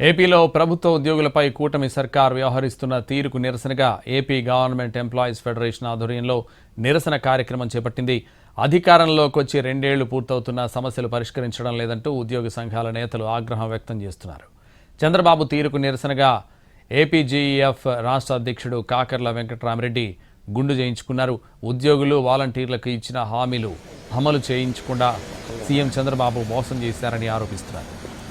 ఏపీలో ప్రభుత్వ ఉద్యోగులపై కూటమి సర్కార్ వ్యవహరిస్తున్న తీరుకు నిరసనగా ఏపీ గవర్నమెంట్ ఎంప్లాయీస్ ఫెడరేషన్ ఆధ్వర్యంలో నిరసన కార్యక్రమం చేపట్టింది. అధికారంలోకి వచ్చి 2 ఏళ్లు పూర్తవుతున్న సమస్యలు పరిష్కరించడం లేదంటూ ఉద్యోగ సంఘాల నేతలు ఆగ్రహం వ్యక్తం చేస్తున్నారు. చంద్రబాబు తీరుకు నిరసనగా ఏపీజీఈఎఫ్ రాష్ట్ర అధ్యక్షుడు కాకర్ల వెంకటరామరెడ్డి గుండు చేయించుకున్నారు. ఉద్యోగులు వాలంటీర్లకు ఇచ్చిన హామీలు అమలు చేయించకుండా సీఎం చంద్రబాబు మోసం చేశారని ఆరోపిస్తున్నారు.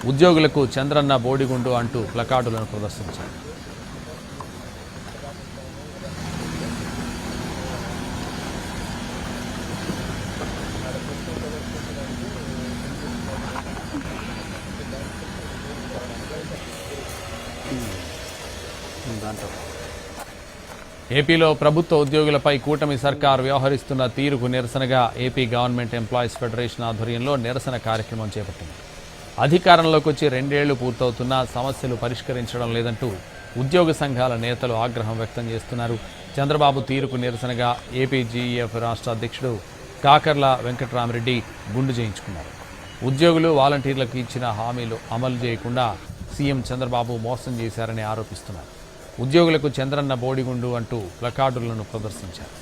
ఉద్యోగులకు చంద్రన్న బోడిగుండు అంటూ ప్లకార్డులను ప్రదర్శించారు. ఏపీలో ప్రభుత్వ ఉద్యోగులపై కూటమి సర్కార్ వ్యవహరిస్తున్న తీరుకు నిరసనగా ఏపీ గవర్నమెంట్ ఎంప్లాయీస్ ఫెడరేషన్ ఆధ్వర్యంలో నిరసన కార్యక్రమం చేపట్టింది. అధికారంలోకి వచ్చి 2 ఏళ్లు పూర్తవుతున్నా సమస్యలు పరిష్కరించడం లేదంటూ ఉద్యోగ సంఘాల నేతలు ఆగ్రహం వ్యక్తం చేస్తున్నారు. చంద్రబాబు తీరుకు నిరసనగా ఏపీజీఈఎఫ్ రాష్ట్ర అధ్యక్షుడు కాకర్ల వెంకటరామరెడ్డి గుండు చేయించుకున్నారు. ఉద్యోగులు వాలంటీర్లకు ఇచ్చిన హామీలు అమలు చేయకుండా సీఎం చంద్రబాబు మోసం చేశారని ఆరోపిస్తున్నారు. ఉద్యోగులకు చంద్రన్న బోడిగుండు అంటూ ప్లకార్డులను ప్రదర్శించారు.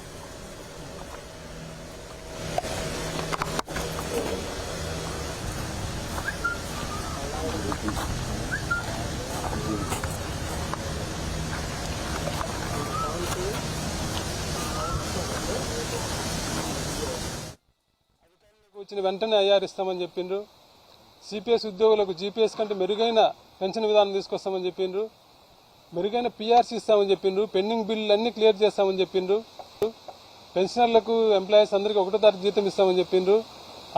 వచ్చిన వెంటనే ఐఆర్ ఇస్తామని చెప్పిండ్రు. సిపిఎస్ ఉద్యోగులకు జీపీఎస్ కంటే మెరుగైన పెన్షన్ విధానం తీసుకొస్తామని చెప్పిండ్రు. మెరుగైన పీఆర్సీ ఇస్తామని చెప్పిండ్రు. పెండింగ్ బిల్లు అన్ని క్లియర్ చేస్తామని చెప్పిండ్రు. పెన్షనర్లకు ఎంప్లాయీస్ అందరికీ 1వ తారీఖు జీతం ఇస్తామని చెప్పిండ్రు.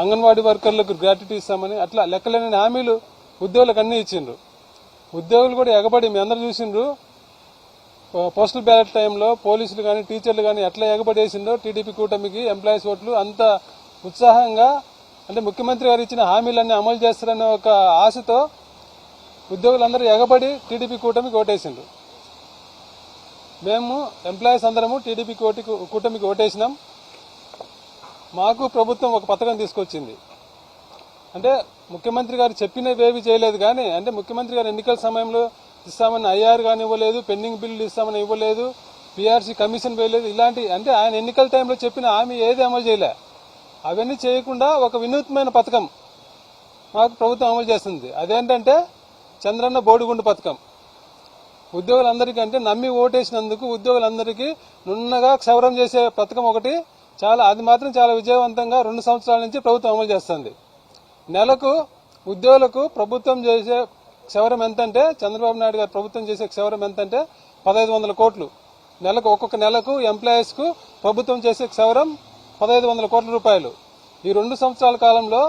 అంగన్వాడీ వర్కర్లకు గ్రాట్యుటీ ఇస్తామని అట్లా లెక్కలేని హామీలు ఉద్యోగులకు అన్నీ ఇచ్చిండ్రు. ఉద్యోగులు కూడా ఎగబడి మీ అందరూ చూసిండ్రు. పోస్టల్ బ్యాలెట్ టైంలో పోలీసులు కానీ టీచర్లు కానీ ఎట్లా ఎగబడేసిండ్రో టీడీపీ కూటమికి ఎంప్లాయీస్ ఓట్లు అంత ఉత్సాహంగా, అంటే ముఖ్యమంత్రి గారు ఇచ్చిన హామీలన్నీ అమలు చేస్తారనే ఒక ఆశతో ఉద్యోగులందరూ ఎగబడి టీడీపీ కూటమికి ఓటేసిండ్రు. మేము ఎంప్లాయీస్ అందరము టీడీపీ కూటమికి ఓటేసినాం. మాకు ప్రభుత్వం ఒక పథకం తీసుకొచ్చింది. అంటే ముఖ్యమంత్రి గారు చెప్పినవేవి చేయలేదు, కానీ అంటే ముఖ్యమంత్రి గారు ఎన్నికల సమయంలో ఇస్తామని ఐఆర్ కానీ ఇవ్వలేదు, పెండింగ్ బిల్లులు ఇస్తామని ఇవ్వలేదు, పీఆర్సీ కమిషన్ వేయలేదు. ఇలాంటి అంటే ఆయన ఎన్నికల టైంలో చెప్పిన హామీ ఏది అమలు చేయలే. అవన్నీ చేయకుండా ఒక వినూత్నమైన పథకం మాకు ప్రభుత్వం అమలు చేస్తుంది. అదేంటంటే చంద్రన్న బోడిగుండు పథకం. ఉద్యోగులందరికీ అంటే నమ్మి ఓటేసినందుకు ఉద్యోగులందరికీ నున్నగా క్షవరం చేసే పథకం ఒకటి అది మాత్రం చాలా విజయవంతంగా 2 సంవత్సరాల నుంచి ప్రభుత్వం అమలు చేస్తుంది. నెలకు ఉద్యోగులకు ప్రభుత్వం చేసే క్షవరం ఎంతంటే, చంద్రబాబు నాయుడు గారు ప్రభుత్వం చేసే క్షవరం ఎంతంటే 1500 కోట్లు. నెలకు ఒక్కొక్క నెలకు ఎంప్లాయీస్కు ప్రభుత్వం చేసే క్షవరం 1500 కోట్ల రూపాయలు. ఈ 2 సంవత్సరాల కాలంలో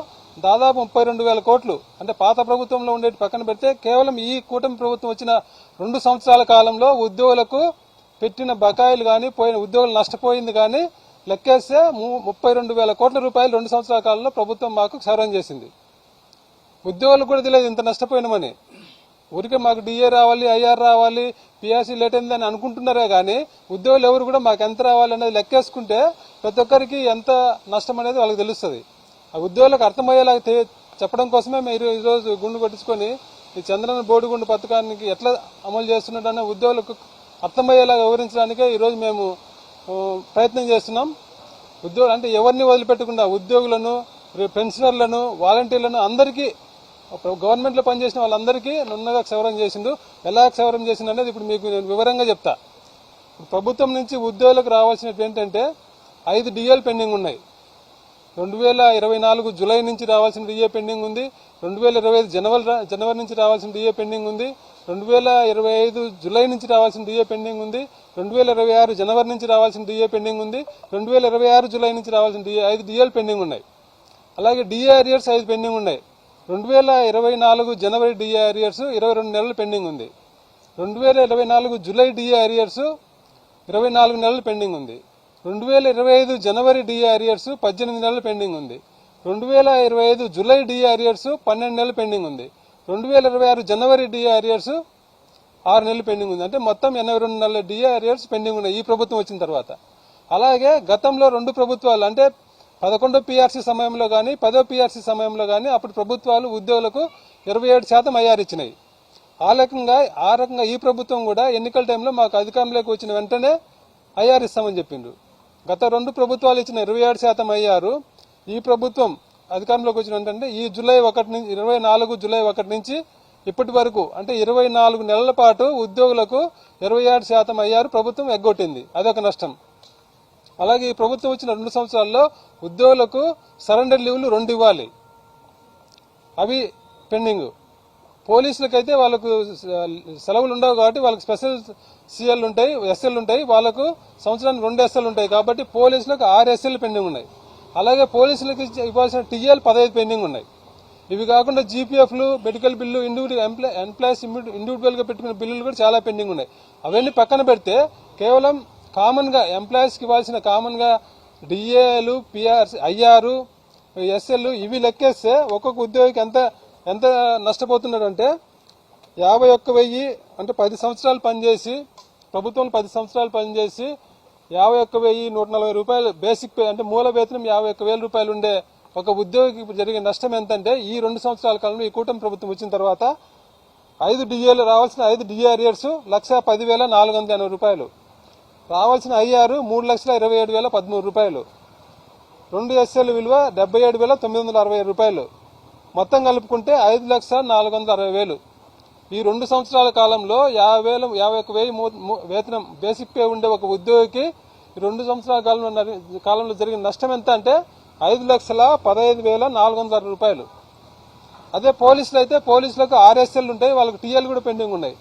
దాదాపు 32,000 కోట్లు. అంటే పాత ప్రభుత్వంలో ఉండేది పక్కన పెడితే కేవలం ఈ కూటమి ప్రభుత్వం వచ్చిన 2 సంవత్సరాల కాలంలో ఉద్యోగులకు పెట్టిన బకాయిలు కానీ ఉద్యోగులు నష్టపోయింది కానీ లెక్కేస్తే 32,000 కోట్ల రూపాయలు 2 సంవత్సరాల కాలంలో ప్రభుత్వం మాకు క్షవరం చేసింది. ఉద్యోగులకు కూడా తెలియదు ఇంత నష్టపోయినామని. ఊరికే మాకు డిఏ రావాలి, ఐఆర్ రావాలి, పీఆర్సీ లేట్ అయిందని అనుకుంటున్నారే కానీ ఉద్యోగులు ఎవరు కూడా మాకు ఎంత రావాలి అనేది లెక్కేసుకుంటే ప్రతి ఒక్కరికి ఎంత నష్టం అనేది వాళ్ళకి తెలుస్తుంది. ఆ ఉద్యోగులకు అర్థమయ్యేలా చెప్పడం కోసమే మీరు ఈరోజు గుండు కొట్టించుకొని ఈ చంద్రన్న బోడిగుండు పథకానికి ఎట్లా అమలు చేస్తున్నాడనే ఉద్యోగులకు అర్థమయ్యేలా వివరించడానికే ఈరోజు మేము ప్రయత్నం చేస్తున్నాం. ఉద్యోగులు అంటే ఎవరిని వదిలిపెట్టకుండా ఉద్యోగులను, పెన్షనర్లను, వాలంటీర్లను అందరికీ గవర్నమెంట్లో పనిచేసిన వాళ్ళందరికీ నున్నగా క్షవరం చేసిండు. ఎలా క్షవరం చేసిండు అనేది ఇప్పుడు మీకు నేను వివరంగా చెప్తా. ప్రభుత్వం నుంచి ఉద్యోగులకు రావాల్సినవి ఏంటంటే 5 డిఏలు పెండింగ్ ఉన్నాయి. 2024 జూలై నుంచి రావాల్సిన డిఏ పెండింగ్ ఉంది. 2025 జనవరి నుంచి రావాల్సిన డిఏ పెండింగ్ ఉంది. 2025 జూలై నుంచి రావాల్సిన డిఏ పెండింగ్ ఉంది. 2026 జనవరి నుంచి రావాల్సిన డిఏ పెండింగ్ ఉంది. 2026 జూలై నుంచి రావాల్సిన 5 డిఏలు పెండింగ్ ఉన్నాయి. అలాగే డిఏ అరియర్స్ 5 పెండింగ్ ఉన్నాయి. 2024 జనవరి డిఏ అరియర్స్ 22 నెలలు పెండింగ్ ఉంది. 2024 జూలై డిఏ అరియర్స్ 24 నెలలు పెండింగ్ ఉంది. 2025 జనవరి డిఏ అరియర్స్ 18 నెలలు పెండింగ్ ఉంది. 2025 జూలై డిఏ అరియర్స్ 12 నెలలు పెండింగ్ ఉంది. 2026 జనవరి డిఏ అరియర్స్ 6 నెలలు పెండింగ్ ఉంది. అంటే మొత్తం 82 నెలల డిఏ అరియర్స్ పెండింగ్ ఉన్నాయి ఈ ప్రభుత్వం వచ్చిన తర్వాత. అలాగే గతంలో 2 ప్రభుత్వాలు అంటే 11వ పీఆర్సీ సమయంలో కానీ 10వ పీఆర్సీ సమయంలో కానీ అప్పుడు ప్రభుత్వాలు ఉద్యోగులకు 27% ఐఆర్ ఇచ్చినాయి. ఆ రకంగా ఈ ప్రభుత్వం కూడా ఎన్నికల టైంలో మాకు అధికారంలోకి వచ్చిన వెంటనే ఐఆర్ ఇస్తామని చెప్పిండ్రు. గత 2 ప్రభుత్వాలు ఇచ్చిన 27% ఐఆర్ ఈ ప్రభుత్వం అధికారంలోకి వచ్చిన వెంటనే ఈ 24 జూలై 1 నుంచి ఇప్పటి వరకు అంటే 24 నెలల పాటు ఉద్యోగులకు 27% ఐఆర్ ప్రభుత్వం ఎగ్గొట్టింది. అదొక నష్టం. అలాగే ఈ ప్రభుత్వం వచ్చిన 2 సంవత్సరాల్లో ఉద్యోగులకు సరెండర్ లీవ్లు 2 ఇవ్వాలి, అవి పెండింగ్. పోలీసులకైతే వాళ్ళకు సెలవులు ఉండవు కాబట్టి వాళ్ళకి స్పెషల్ సిఎల్ ఉంటాయి, ఎస్ఎల్ ఉంటాయి. వాళ్ళకు సంవత్సరానికి 2 ఎస్ఎల్ ఉంటాయి కాబట్టి పోలీసులకు 6 ఎస్ఎల్ పెండింగ్ ఉన్నాయి. అలాగే పోలీసులకు ఇవ్వాల్సిన టీఎల్ 15 పెండింగ్ ఉన్నాయి. ఇవి కాకుండా జీపీఎఫ్లు, మెడికల్ బిల్లు, ఎంప్లాయీస్ ఇండివిజువల్ గా పెట్టుకున్న బిల్లులు కూడా చాలా పెండింగ్ ఉన్నాయి. అవన్నీ పక్కన పెడితే కేవలం కామన్ గా ఎంప్లాయీస్ కి ఇవ్వాల్సిన కామన్ గా డిఏలు, పిఆర్, ఐఆర్, ఎస్ఎల్ ఇవి లెక్కేస్తే ఒక్కొక్క ఉద్యోగికి ఎంత నష్టపోతున్నాడంటే 51,000 అంటే 10 సంవత్సరాలు పనిచేసి ప్రభుత్వం 10 సంవత్సరాలు పనిచేసి 51,140 రూపాయలు బేసిక్ పే అంటే మూల వేతనం 51,000 రూపాయలు ఉండే ఒక ఉద్యోగికి జరిగే నష్టం ఎంతంటే ఈ 2 సంవత్సరాల కాలంలో ఈ కూటమి ప్రభుత్వం వచ్చిన తర్వాత 5 డిఏలు రావాల్సిన 5 డిఏ అరియర్స్ 1,10,480 రూపాయలు, రావాల్సిన ఐఆర్ 3,27,013 రూపాయలు, 2 ఎస్ఎల్ విలువ 77,960 రూపాయలు, మొత్తం కలుపుకుంటే 5,04,60,000. ఈ 2 సంవత్సరాల కాలంలో 51,000 వేతనం బేసిక్ పే ఉండే ఒక ఉద్యోగికి ఈ 2 సంవత్సరాల కాలంలో జరిగిన నష్టం ఎంత అంటే 5,15,460 రూపాయలు. అదే పోలీసులు అయితే పోలీసులకు 6 ఎస్ఎల్ ఉంటాయి, వాళ్ళకి టీఎల్ కూడా పెండింగ్ ఉన్నాయి.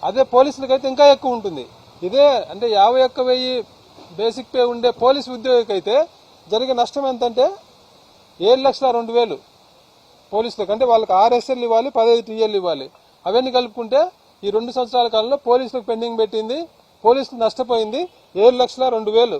అదే పోలీసులకు అయితే ఇంకా ఎక్కువ ఉంటుంది. ఇదే అంటే 51,000 బేసిక్ పే ఉండే పోలీసు ఉద్యోగికి అయితే జరిగే నష్టం ఎంతంటే 7,02,000 పోలీసులకు. అంటే వాళ్ళకి 6 ఎస్ఎల్ ఇవ్వాలి, 15 టీఎల్ ఇవ్వాలి. అవన్నీ కలుపుకుంటే ఈ 2 సంవత్సరాల కాలంలో పోలీసులకు పెండింగ్ పెట్టింది, పోలీసులు నష్టపోయింది 7,02,000.